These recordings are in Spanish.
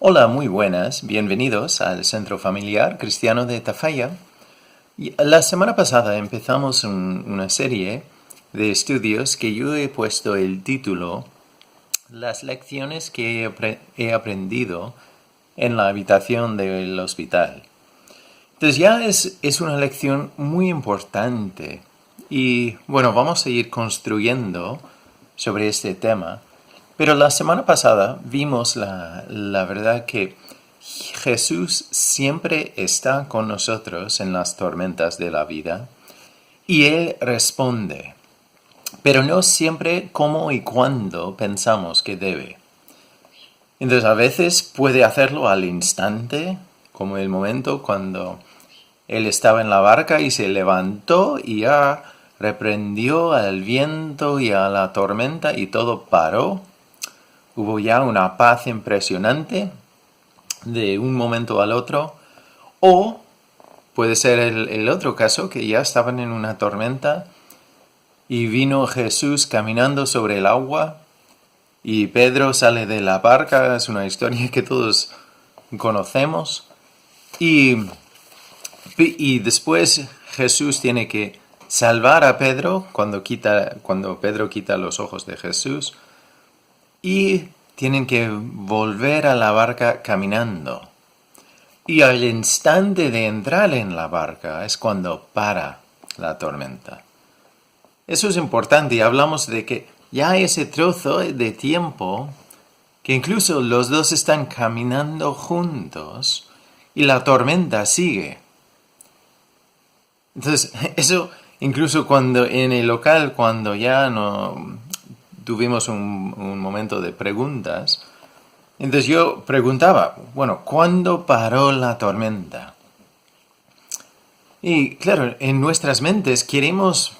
Hola, muy buenas. Bienvenidos al Centro Familiar Cristiano de Tafalla. La semana pasada empezamos una serie de estudios que yo he puesto el título Las lecciones que he aprendido en la habitación del hospital. Entonces ya es una lección muy importante y bueno, vamos a ir construyendo sobre este tema. Pero la semana pasada vimos la verdad que Jesús siempre está con nosotros en las tormentas de la vida y Él responde, pero no siempre cómo y cuándo pensamos que debe. Entonces a veces puede hacerlo al instante, como el momento cuando Él estaba en la barca y se levantó y ya reprendió al viento y a la tormenta y todo paró. Hubo ya una paz impresionante de un momento al otro. O puede ser el otro caso, que ya estaban en una tormenta y vino Jesús caminando sobre el agua y Pedro sale de la barca. Es una historia que todos conocemos. Y después Jesús tiene que salvar a Pedro cuando Pedro quita los ojos de Jesús. Y tienen que volver a la barca caminando. Y al instante de entrar en la barca es cuando para la tormenta. Eso es importante y hablamos de que ya hay ese trozo de tiempo que incluso los dos están caminando juntos y la tormenta sigue. Entonces, eso incluso cuando en el local, cuando ya no tuvimos un momento de preguntas, entonces yo preguntaba, bueno, ¿cuándo paró la tormenta? Y claro, en nuestras mentes queremos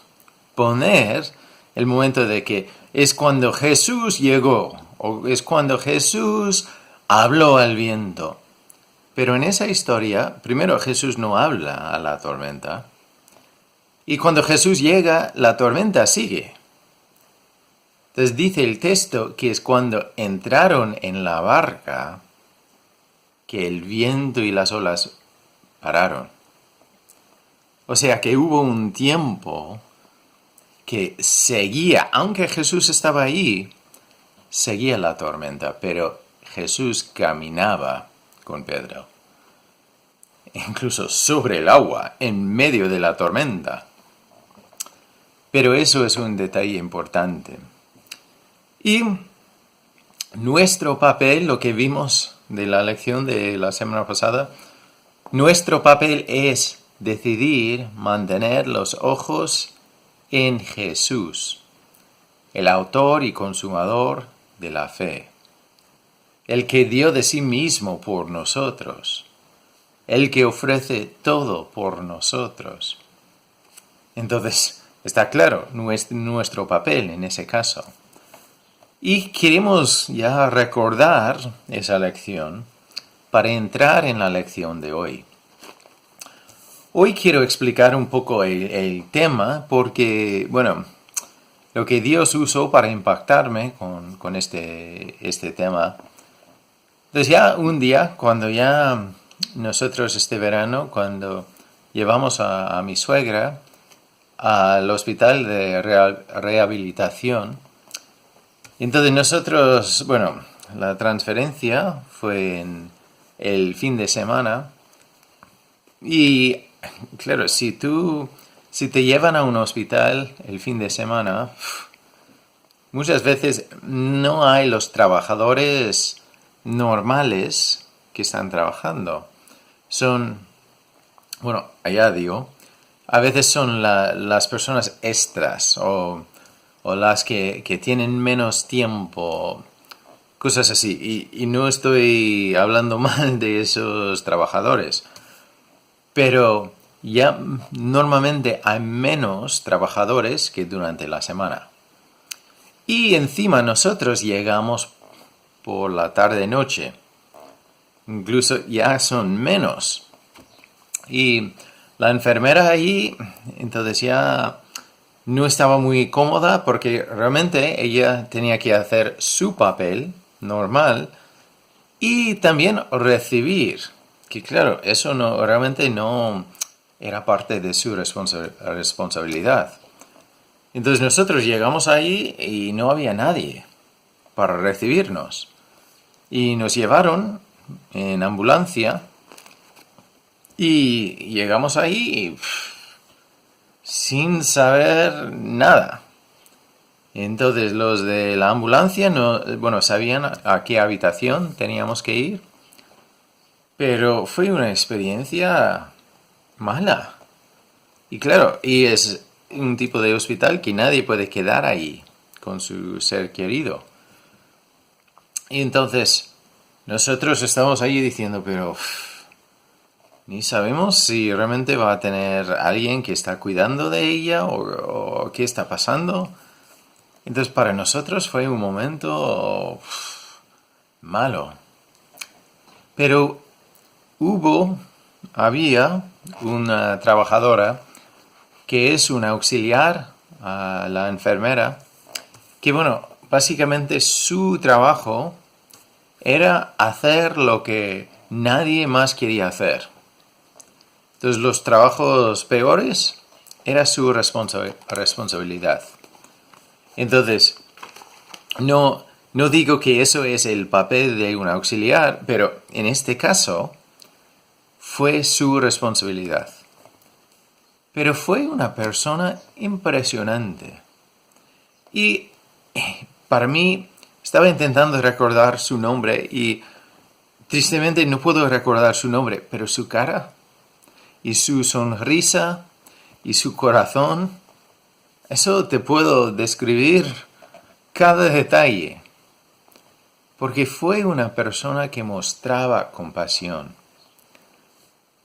poner el momento de que es cuando Jesús llegó o es cuando Jesús habló al viento. Pero en esa historia, primero Jesús no habla a la tormenta. Y cuando Jesús llega, la tormenta sigue. Entonces dice el texto que es cuando entraron en la barca que el viento y las olas pararon. O sea que hubo un tiempo que seguía, aunque Jesús estaba ahí, seguía la tormenta, pero Jesús caminaba con Pedro, incluso sobre el agua, en medio de la tormenta. Pero eso es un detalle importante. Y nuestro papel, lo que vimos de la lección de la semana pasada, nuestro papel es decidir mantener los ojos en Jesús, el autor y consumador de la fe, el que dio de sí mismo por nosotros, el que ofrece todo por nosotros. Entonces, está claro nuestro papel en ese caso. Y queremos ya recordar esa lección para entrar en la lección de hoy. Hoy quiero explicar un poco el tema porque, bueno, lo que Dios usó para impactarme con este tema. Entonces ya un día, cuando ya nosotros este verano, cuando llevamos a mi suegra al hospital de rehabilitación, entonces nosotros, bueno, la transferencia fue en el fin de semana y claro, si te llevan a un hospital el fin de semana, muchas veces no hay los trabajadores normales que están trabajando. Son, bueno, allá digo, a veces son las personas extras o las que tienen menos tiempo, cosas así. Y no estoy hablando mal de esos trabajadores, pero ya normalmente hay menos trabajadores que durante la semana. Y encima nosotros llegamos por la tarde-noche. Incluso ya son menos. Y la enfermera ahí, entonces ya no estaba muy cómoda porque realmente ella tenía que hacer su papel normal Y también recibir, que claro, eso realmente no era parte de su responsabilidad. Entonces nosotros llegamos ahí y no había nadie para recibirnos. Y nos llevaron en ambulancia y llegamos ahí sin saber nada. Entonces los de la ambulancia sabían a qué habitación teníamos que ir, pero fue una experiencia mala. Y claro, y es un tipo de hospital que nadie puede quedar ahí con su ser querido. Y entonces nosotros estamos ahí diciendo, pero ni sabemos si realmente va a tener alguien que está cuidando de ella o qué está pasando. Entonces para nosotros fue un momento malo. Pero había una trabajadora que es una auxiliar a la enfermera, que básicamente su trabajo era hacer lo que nadie más quería hacer. Entonces los trabajos peores era su responsabilidad. Entonces, no digo que eso es el papel de un auxiliar, pero en este caso fue su responsabilidad. Pero fue una persona impresionante. Y para mí, estaba intentando recordar su nombre y tristemente no puedo recordar su nombre, pero su cara y su sonrisa y su corazón, eso te puedo describir cada detalle. Porque fue una persona que mostraba compasión.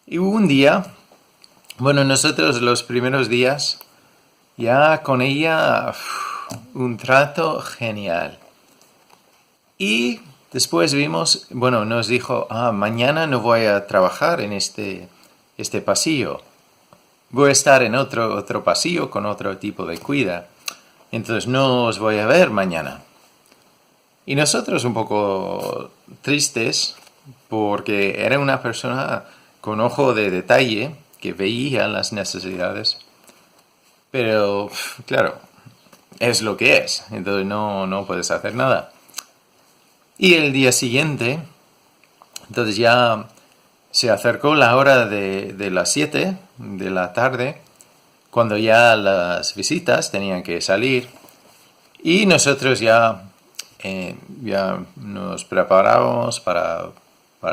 Y un día, nosotros los primeros días, ya con ella, un trato genial. Y después nos dijo, mañana no voy a trabajar en este pasillo. Voy a estar en otro pasillo con otro tipo de cuida. Entonces no os voy a ver mañana. Y nosotros un poco tristes porque era una persona con ojo de detalle que veía las necesidades. Pero, claro, es lo que es. Entonces no puedes hacer nada. Y el día siguiente, entonces ya se acercó la hora de las 7 de la tarde, cuando ya las visitas tenían que salir. Y nosotros ya nos preparábamos para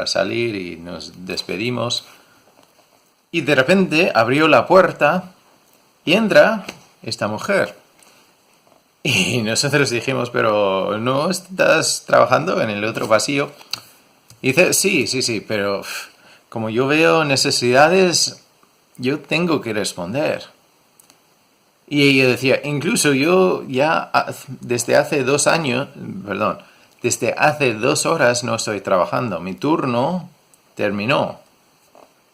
salir y nos despedimos. Y de repente abrió la puerta y entra esta mujer. Y nosotros dijimos, pero ¿no estás trabajando en el otro pasillo? Y dice, sí, pero como yo veo necesidades, yo tengo que responder. Y ella decía, incluso yo ya desde hace 2 horas no estoy trabajando. Mi turno terminó.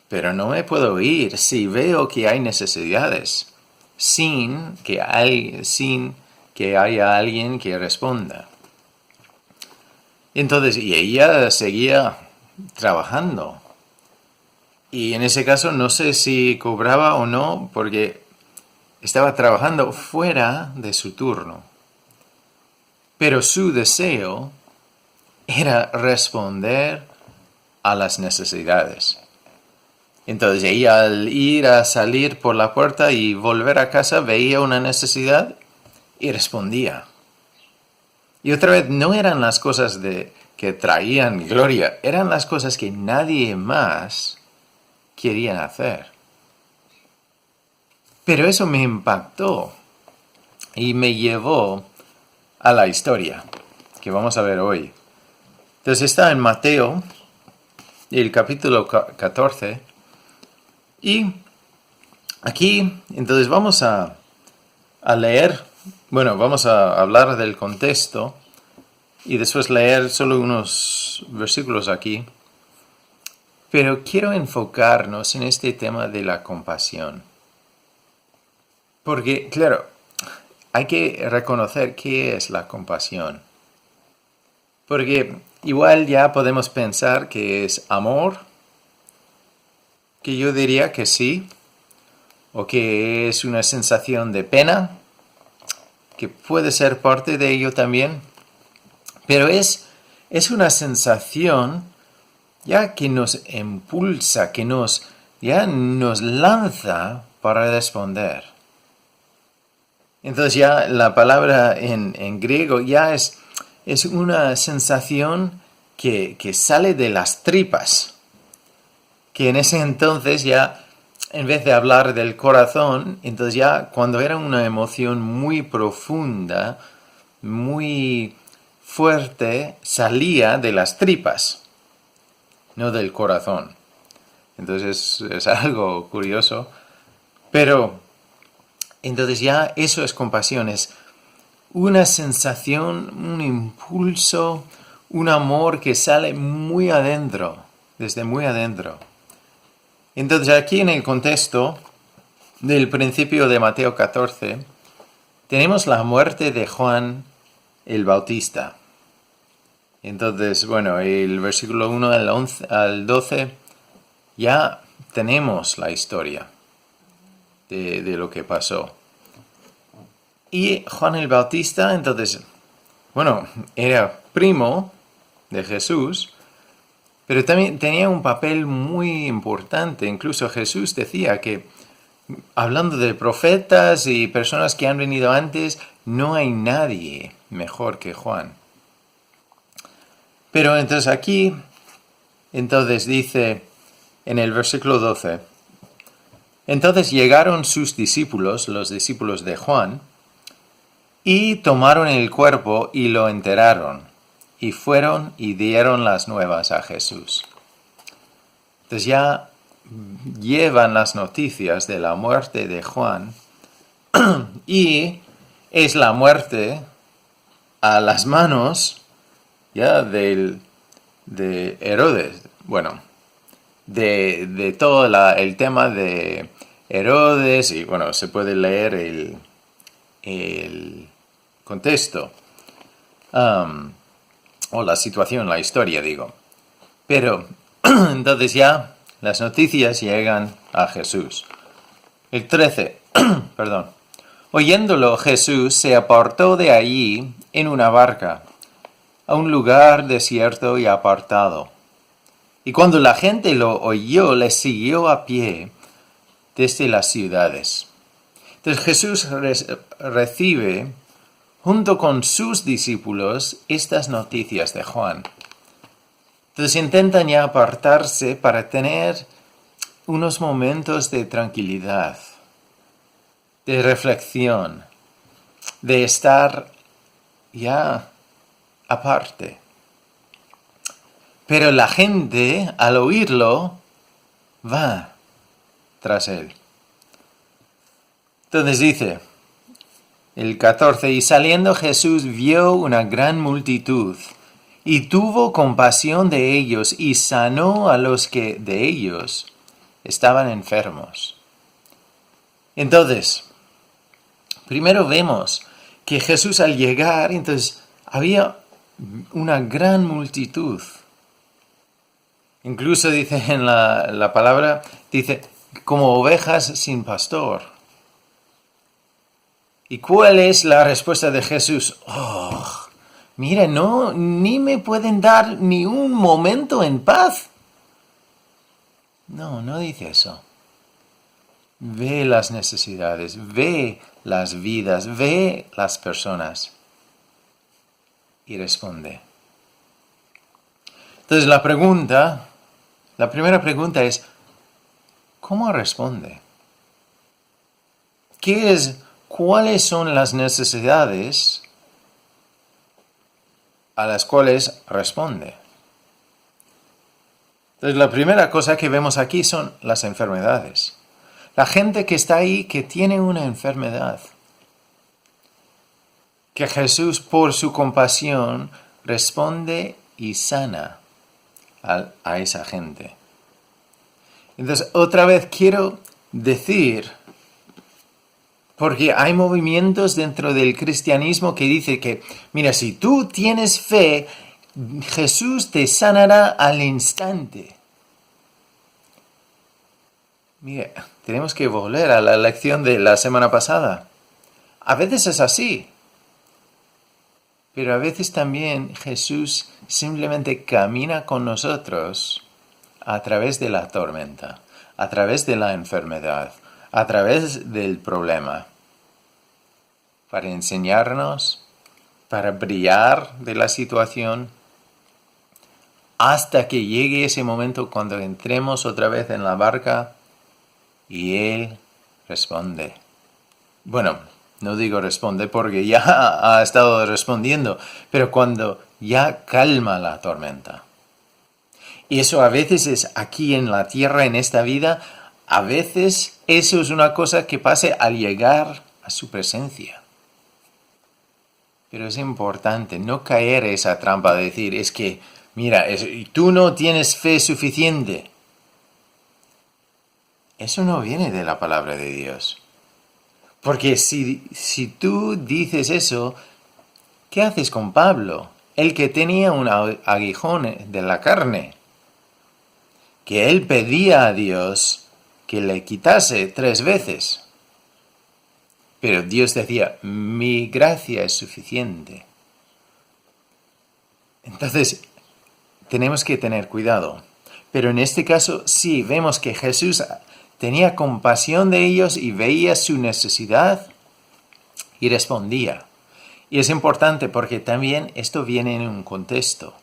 Pero no me puedo ir si veo que hay necesidades, sin que haya alguien que responda. Entonces, y ella seguía trabajando. Y en ese caso no sé si cobraba o no, porque estaba trabajando fuera de su turno. Pero su deseo era responder a las necesidades. Entonces ella al ir a salir por la puerta y volver a casa veía una necesidad y respondía. Y otra vez no eran las cosas que traían gloria, eran las cosas que nadie más quería hacer. Pero eso me impactó y me llevó a la historia que vamos a ver hoy. Entonces está en Mateo, el capítulo 14, y aquí entonces vamos a leer, vamos a hablar del contexto y después leer solo unos versículos aquí. Pero quiero enfocarnos en este tema de la compasión. Porque, claro, hay que reconocer qué es la compasión. Porque igual ya podemos pensar que es amor, que yo diría que sí, o que es una sensación de pena, que puede ser parte de ello también, pero es una sensación ya que nos impulsa, que ya nos lanza para responder. Entonces ya la palabra en griego ya es una sensación que sale de las tripas, que en ese entonces ya, en vez de hablar del corazón, entonces ya cuando era una emoción muy profunda, muy fuerte, salía de las tripas, no del corazón. Entonces es algo curioso, pero entonces ya eso es compasión, es una sensación, un impulso, un amor que sale muy adentro, desde muy adentro. Entonces aquí en el contexto del principio de Mateo 14, tenemos la muerte de Juan el Bautista. Entonces, bueno, el versículo 1 al 12, ya tenemos la historia de lo que pasó. Y Juan el Bautista, entonces, bueno, era primo de Jesús, pero también tenía un papel muy importante. Incluso Jesús decía que, hablando de profetas y personas que han venido antes, no hay nadie mejor que Juan. Pero entonces aquí, entonces dice en el versículo 12, entonces llegaron sus discípulos, los discípulos de Juan, y tomaron el cuerpo y lo enterraron, y fueron y dieron las nuevas a Jesús. Entonces ya llevan las noticias de la muerte de Juan, y es la muerte a las manos ya de Herodes. Bueno, de todo el tema de Herodes, y bueno, se puede leer el contexto, o la situación, la historia, digo. Pero entonces ya las noticias llegan a Jesús. El 13, perdón. Oyéndolo, Jesús se apartó de allí en una barca, a un lugar desierto y apartado. Y cuando la gente lo oyó, le siguió a pie desde las ciudades. Entonces Jesús recibe, junto con sus discípulos, estas noticias de Juan. Entonces intentan ya apartarse para tener unos momentos de tranquilidad, de reflexión, de estar ya aparte. Pero la gente, al oírlo, va tras él. Entonces dice el 14, y saliendo Jesús vio una gran multitud, y tuvo compasión de ellos, y sanó a los que de ellos estaban enfermos. Entonces, primero vemos que Jesús al llegar, entonces había una gran multitud. Incluso dice en la palabra, dice, como ovejas sin pastor. ¿Y cuál es la respuesta de Jesús? Oh, mira, no, ni me pueden dar ni un momento en paz. No dice eso. Ve las necesidades, ve las vidas, ve las personas y responde. Entonces la primera pregunta es, ¿cómo responde? ¿Cuáles son las necesidades a las cuales responde? Entonces la primera cosa que vemos aquí son las enfermedades. La gente que está ahí que tiene una enfermedad. Que Jesús por su compasión responde y sana a esa gente. Entonces otra vez quiero decir, porque hay movimientos dentro del cristianismo que dice que, mira, si tú tienes fe, Jesús te sanará al instante. Mire, tenemos que volver a la lección de la semana pasada. A veces es así, pero a veces también Jesús simplemente camina con nosotros a través de la tormenta, a través de la enfermedad, a través del problema, para enseñarnos, para brillar de la situación, hasta que llegue ese momento cuando entremos otra vez en la barca y Él responde. Bueno, no digo responde porque ya ha estado respondiendo, pero cuando ya calma la tormenta. Y eso a veces es aquí en la tierra, en esta vida, a veces eso es una cosa que pase al llegar a su presencia. Pero es importante no caer en esa trampa de decir, es que, mira, tú no tienes fe suficiente. Eso no viene de la palabra de Dios. Porque si tú dices eso, ¿qué haces con Pablo? El que tenía un aguijón de la carne, que él pedía a Dios que le quitase 3 veces. Pero Dios decía, mi gracia es suficiente. Entonces, tenemos que tener cuidado. Pero en este caso, sí, vemos que Jesús tenía compasión de ellos y veía su necesidad y respondía. Y es importante porque también esto viene en un contexto.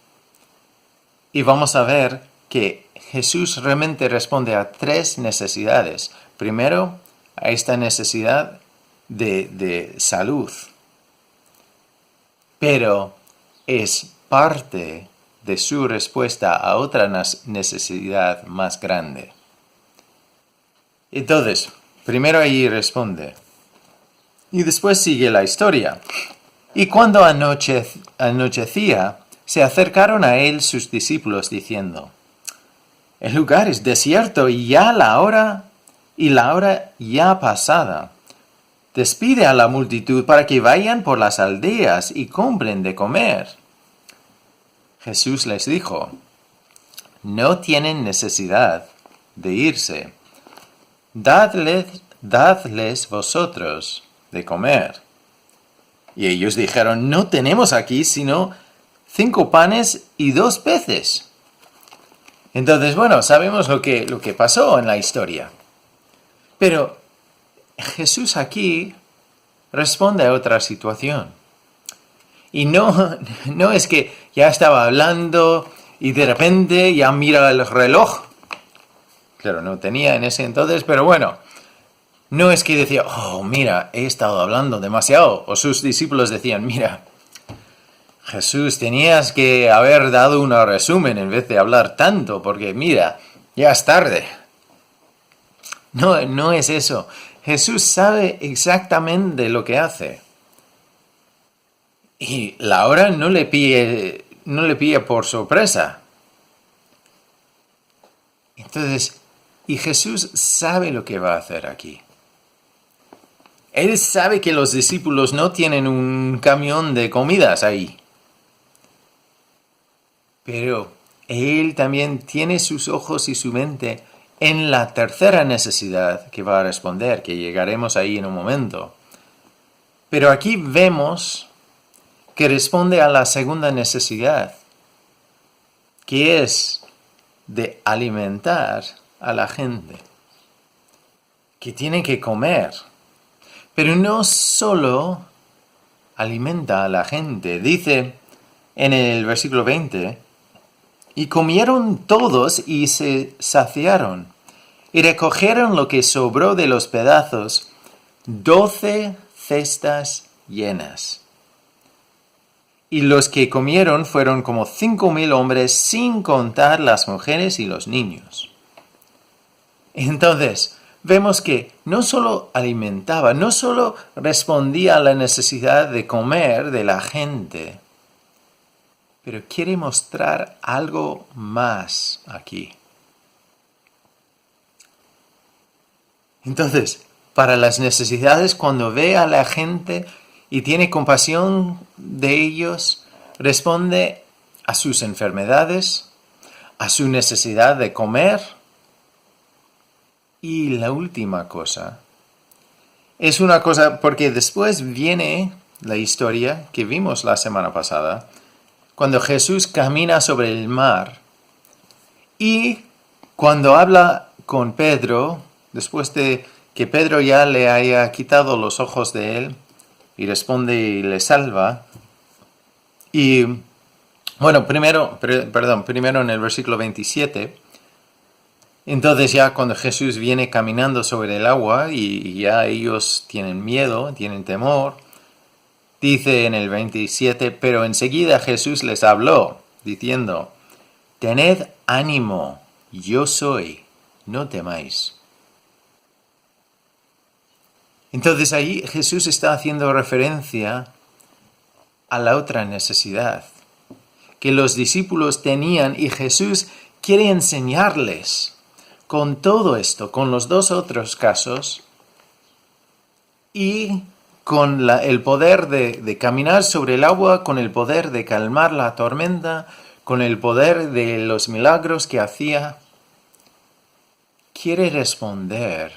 Y vamos a ver que Jesús realmente responde a 3 necesidades. Primero, a esta necesidad de salud. Pero es parte de su respuesta a otra necesidad más grande. Entonces, primero ahí responde. Y después sigue la historia. Y cuando anochecía, se acercaron a él sus discípulos diciendo, el lugar es desierto y la hora ya pasada. Despide a la multitud para que vayan por las aldeas y compren de comer. Jesús les dijo, no tienen necesidad de irse. Dadles vosotros de comer. Y ellos dijeron, no tenemos aquí sino 5 panes y 2 peces. Entonces, bueno, sabemos lo que pasó en la historia. Pero Jesús aquí responde a otra situación. Y no es que ya estaba hablando y de repente ya mira el reloj. Claro, no tenía en ese entonces, pero bueno. No es que decía, oh, mira, he estado hablando demasiado. O sus discípulos decían, mira, Jesús, tenías que haber dado un resumen en vez de hablar tanto, porque mira, ya es tarde. No es eso. Jesús sabe exactamente lo que hace. Y la hora no le pilla por sorpresa. Entonces, y Jesús sabe lo que va a hacer aquí. Él sabe que los discípulos no tienen un camión de comidas ahí. Pero Él también tiene sus ojos y su mente en la tercera necesidad que va a responder, que llegaremos ahí en un momento. Pero aquí vemos que responde a la segunda necesidad, que es de alimentar a la gente, que tiene que comer. Pero no solo alimenta a la gente. Dice en el versículo 20, y comieron todos y se saciaron, y recogieron lo que sobró de los pedazos, 12 cestas llenas. Y los que comieron fueron como 5,000 hombres, sin contar las mujeres y los niños. Entonces, vemos que no solo alimentaba, no solo respondía a la necesidad de comer de la gente, pero quiere mostrar algo más aquí. Entonces, para las necesidades, cuando ve a la gente y tiene compasión de ellos, responde a sus enfermedades, a su necesidad de comer. Y la última cosa, es una cosa porque después viene la historia que vimos la semana pasada, cuando Jesús camina sobre el mar y cuando habla con Pedro, después de que Pedro ya le haya quitado los ojos de él y responde y le salva. Y bueno, primero en el versículo 27, entonces ya cuando Jesús viene caminando sobre el agua y ya ellos tienen miedo, tienen temor, dice en el 27, pero enseguida Jesús les habló, diciendo, tened ánimo, yo soy, no temáis. Entonces ahí Jesús está haciendo referencia a la otra necesidad que los discípulos tenían y Jesús quiere enseñarles con todo esto, con los dos otros casos y con el poder de caminar sobre el agua, con el poder de calmar la tormenta, con el poder de los milagros que hacía. Quiere responder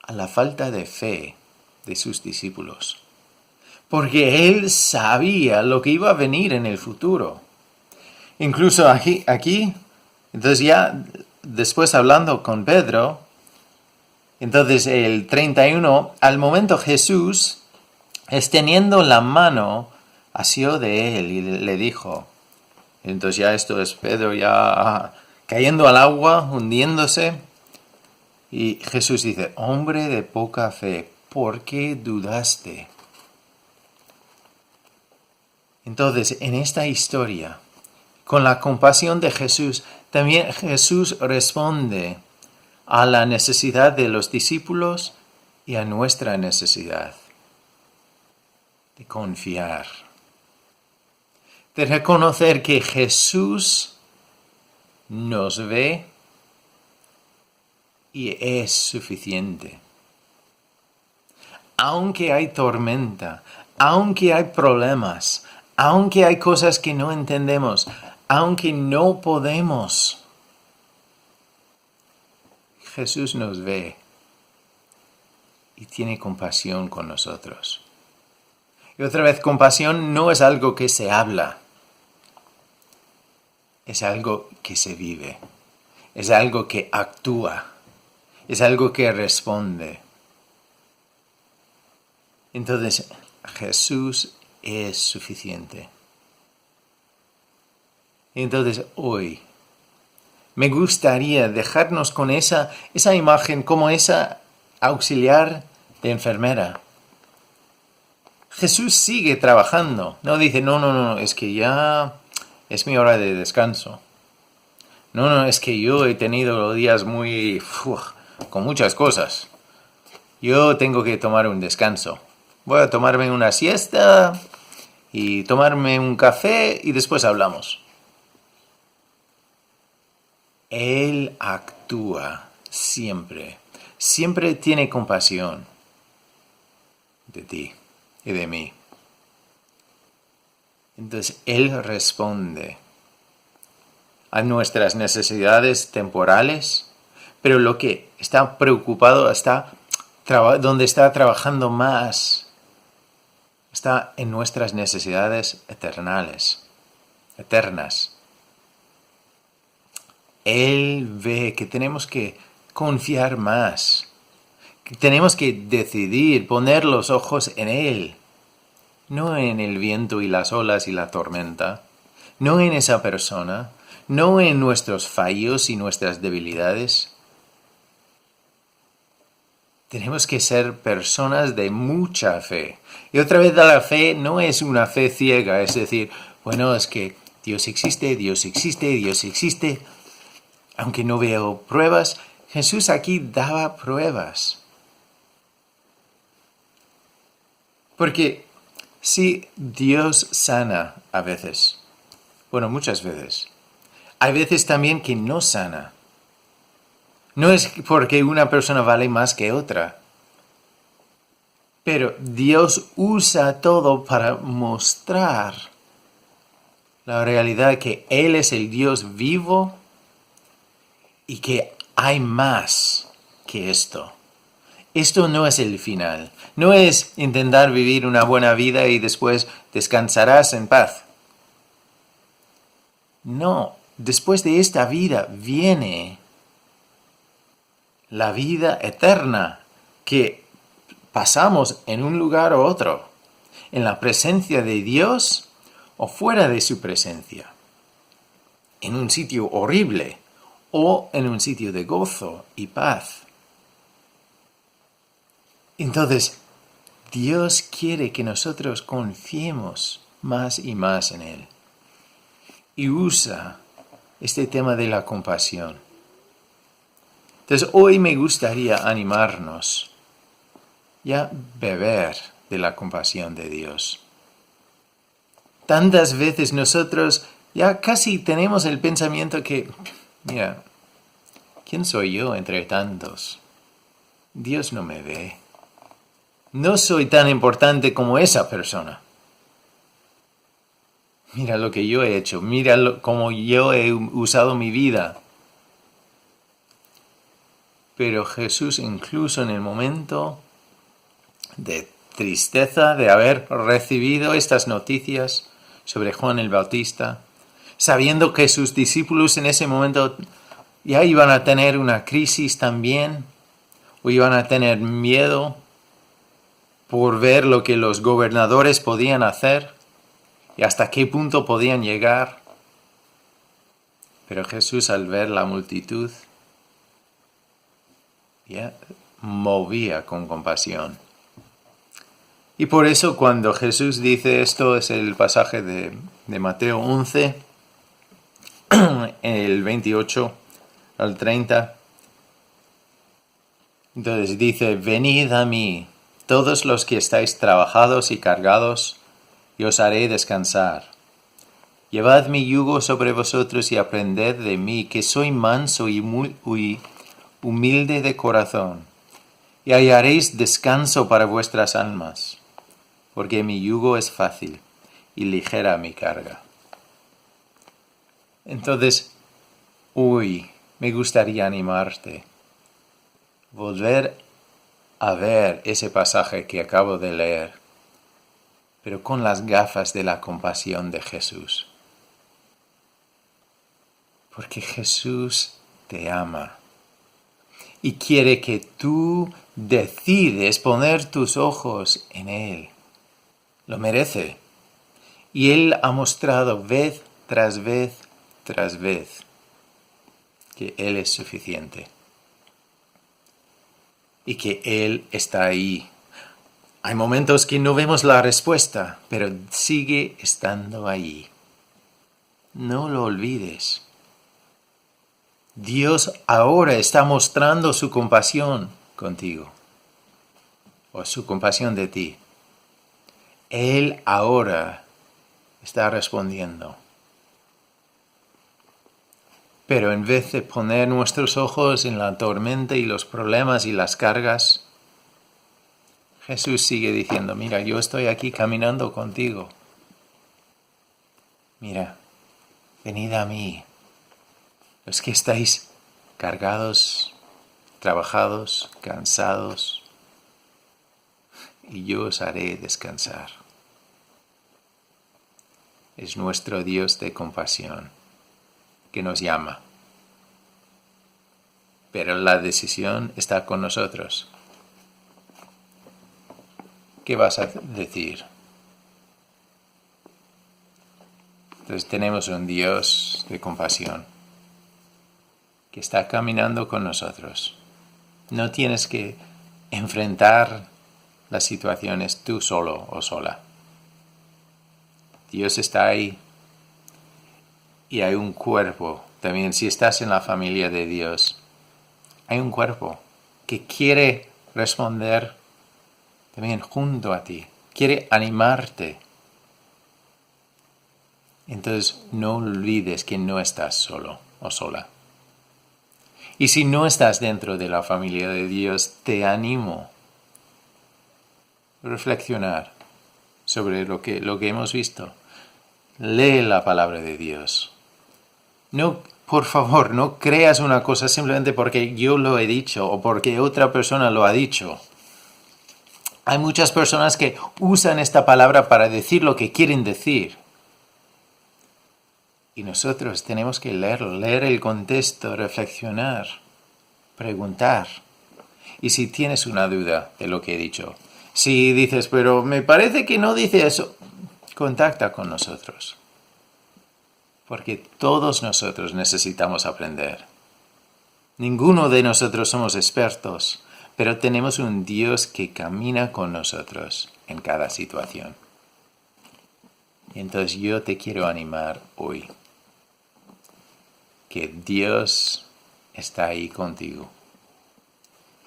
a la falta de fe de sus discípulos, porque él sabía lo que iba a venir en el futuro. Incluso aquí, entonces ya después hablando con Pedro, entonces el 31, al momento Jesús, extendiendo la mano, asió de él y le dijo, entonces ya esto es Pedro ya cayendo al agua, hundiéndose, y Jesús dice, hombre de poca fe, ¿por qué dudaste? Entonces, en esta historia, con la compasión de Jesús, también Jesús responde a la necesidad de los discípulos y a nuestra necesidad de confiar, de reconocer que Jesús nos ve y es suficiente. Aunque hay tormenta, aunque hay problemas, aunque hay cosas que no entendemos, aunque no podemos, Jesús nos ve y tiene compasión con nosotros. Y otra vez, compasión no es algo que se habla, es algo que se vive, es algo que actúa, es algo que responde. Entonces, Jesús es suficiente. Entonces, hoy, me gustaría dejarnos con esa imagen como esa auxiliar de enfermera. Jesús sigue trabajando. No dice, no, es que ya es mi hora de descanso. No, es que yo he tenido días con muchas cosas. Yo tengo que tomar un descanso. Voy a tomarme una siesta y tomarme un café y después hablamos. Él actúa siempre. Siempre tiene compasión de ti y de mí. Entonces, Él responde a nuestras necesidades temporales, pero lo que está preocupado, donde está trabajando más, está en nuestras necesidades eternas. Él ve que tenemos que confiar más, que tenemos que decidir, poner los ojos en Él, no en el viento y las olas y la tormenta, no en esa persona, no en nuestros fallos y nuestras debilidades. Tenemos que ser personas de mucha fe. Y otra vez la fe no es una fe ciega, es decir, bueno, es que Dios existe. Aunque no veo pruebas, Jesús aquí daba pruebas. Porque si Dios sana a veces, muchas veces, hay veces también que no sana. No es porque una persona vale más que otra. Pero Dios usa todo para mostrar La realidad que Él es el Dios vivo y que hay más que esto. Esto no es el final. No es intentar vivir una buena vida y después descansarás en paz. No, después de esta vida viene la vida eterna que pasamos en un lugar u otro, en la presencia de Dios o fuera de su presencia, en un sitio horrible o en un sitio de gozo y paz. Entonces, Dios quiere que nosotros confiemos más y más en Él. Y usa este tema de la compasión. Entonces, hoy me gustaría animarnos a beber de la compasión de Dios. Tantas veces nosotros ya casi tenemos el pensamiento que, mira, ¿quién soy yo entre tantos? Dios no me ve. No soy tan importante como esa persona. Mira lo que yo he hecho, mira cómo yo he usado mi vida. Pero Jesús, incluso en el momento de tristeza de haber recibido estas noticias sobre Juan el Bautista, sabiendo que sus discípulos en ese momento ya iban a tener una crisis también, o iban a tener miedo por ver lo que los gobernadores podían hacer y hasta qué punto podían llegar. Pero Jesús, al ver la multitud, ya movía con compasión. Y por eso cuando Jesús dice esto, es el pasaje de Mateo 11, el 28 al 30. Entonces dice, venid a mí, todos los que estáis trabajados y cargados, y os haré descansar. Llevad mi yugo sobre vosotros y aprended de mí, que soy manso y humilde de corazón, y hallaréis descanso para vuestras almas, porque mi yugo es fácil y ligera mi carga. Entonces, hoy me gustaría animarte, volver a ver ese pasaje que acabo de leer, pero con las gafas de la compasión de Jesús. Porque Jesús te ama y quiere que tú decides poner tus ojos en Él. Lo merece. Y Él ha mostrado vez tras vez tras vez que Él es suficiente. Y que Él está ahí. Hay momentos que no vemos la respuesta, pero sigue estando ahí. No lo olvides. Dios ahora está mostrando su compasión contigo, o su compasión de ti. Él ahora está respondiendo. Pero en vez de poner nuestros ojos en la tormenta y los problemas y las cargas, Jesús sigue diciendo, mira, yo estoy aquí caminando contigo. Mira, venid a mí. Los que estáis cargados, trabajados, cansados, y yo os haré descansar. Es nuestro Dios de compasión que nos llama. Pero la decisión está con nosotros. ¿Qué vas a decir? Entonces tenemos un Dios de compasión que está caminando con nosotros. No tienes que enfrentar las situaciones tú solo o sola. Dios está ahí y hay un cuerpo. También si estás en la familia de Dios, hay un cuerpo que quiere responder también junto a ti. Quiere animarte. Entonces no olvides que no estás solo o sola. Y si no estás dentro de la familia de Dios, te animo a reflexionar sobre lo que hemos visto. lee la palabra de Dios. No, por favor, no creas una cosa simplemente porque yo lo he dicho o porque otra persona lo ha dicho. Hay muchas personas que usan esta palabra para decir lo que quieren decir. Y nosotros tenemos que leerlo, leer el contexto, reflexionar, preguntar. Y si tienes una duda de lo que he dicho, si dices, pero me parece que no dice eso, contacta con nosotros. Porque todos nosotros necesitamos aprender. Ninguno de nosotros somos expertos, pero tenemos un Dios que camina con nosotros en cada situación. Y entonces yo te quiero animar hoy, que Dios está ahí contigo.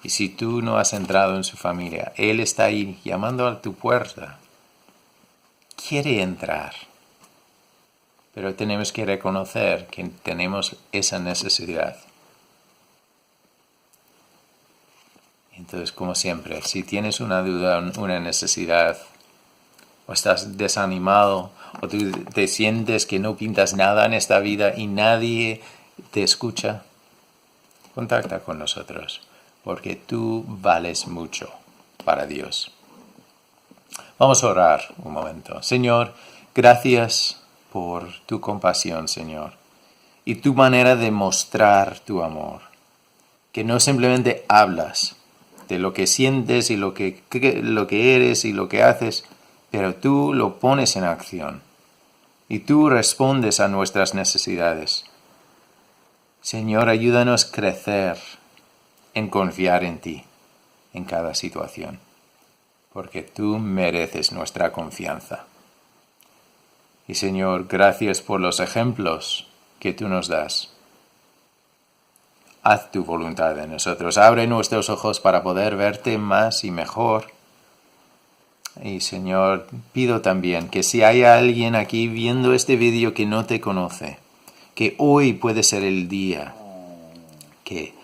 Y si tú no has entrado en su familia, Él está ahí llamando a tu puerta. Quiere entrar. Pero tenemos que reconocer que tenemos esa necesidad. Entonces, como siempre, si tienes una duda, una necesidad, o estás desanimado, o tú te sientes que no pintas nada en esta vida y nadie te escucha, contacta con nosotros, porque tú vales mucho para Dios. Vamos a orar un momento. Señor, gracias por tu compasión, Señor, y tu manera de mostrar tu amor, que no simplemente hablas de lo que sientes y lo que eres y lo que haces, pero tú lo pones en acción y tú respondes a nuestras necesidades. Señor, ayúdanos a crecer en confiar en ti en cada situación, porque tú mereces nuestra confianza. Y Señor, gracias por los ejemplos que tú nos das. Haz tu voluntad en nosotros. Abre nuestros ojos para poder verte más y mejor. Y Señor, pido también que si hay alguien aquí viendo este vídeo que no te conoce, que hoy puede ser el día que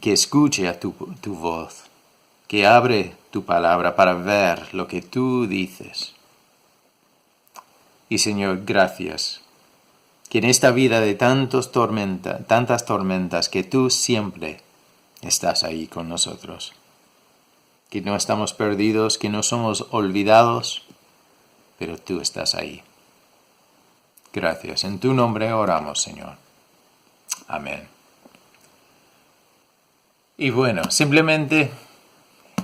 escuche a tu voz, que abre tu palabra para ver lo que tú dices. Y Señor, gracias, que en esta vida de tantas tormentas, que tú siempre estás ahí con nosotros. Que no estamos perdidos, que no somos olvidados, pero tú estás ahí. Gracias. En tu nombre oramos, Señor. Amén. Y bueno, simplemente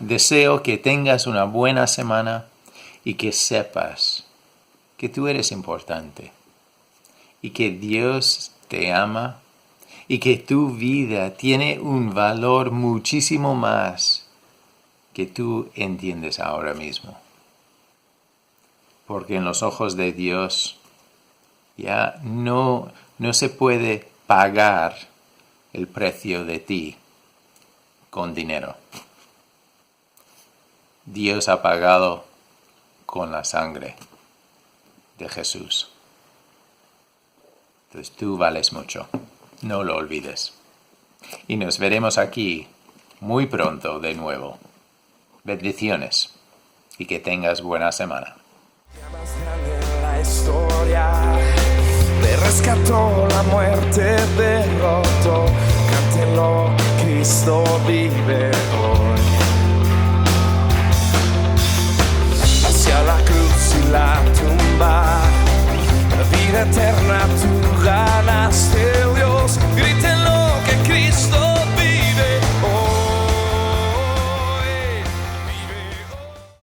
deseo que tengas una buena semana y que sepas que tú eres importante y que Dios te ama y que tu vida tiene un valor muchísimo más que tú entiendes ahora mismo. Porque en los ojos de Dios ya no se puede pagar el precio de ti con dinero. Dios ha pagado con la sangre de Jesús. Entonces tú vales mucho. No lo olvides. Y nos veremos aquí muy pronto de nuevo. Bendiciones y que tengas buena semana. La historia le rescató la muerte derrotó. Cántelo, Cristo vive hoy. Hacia la cruz y la tumba, la vida eterna tú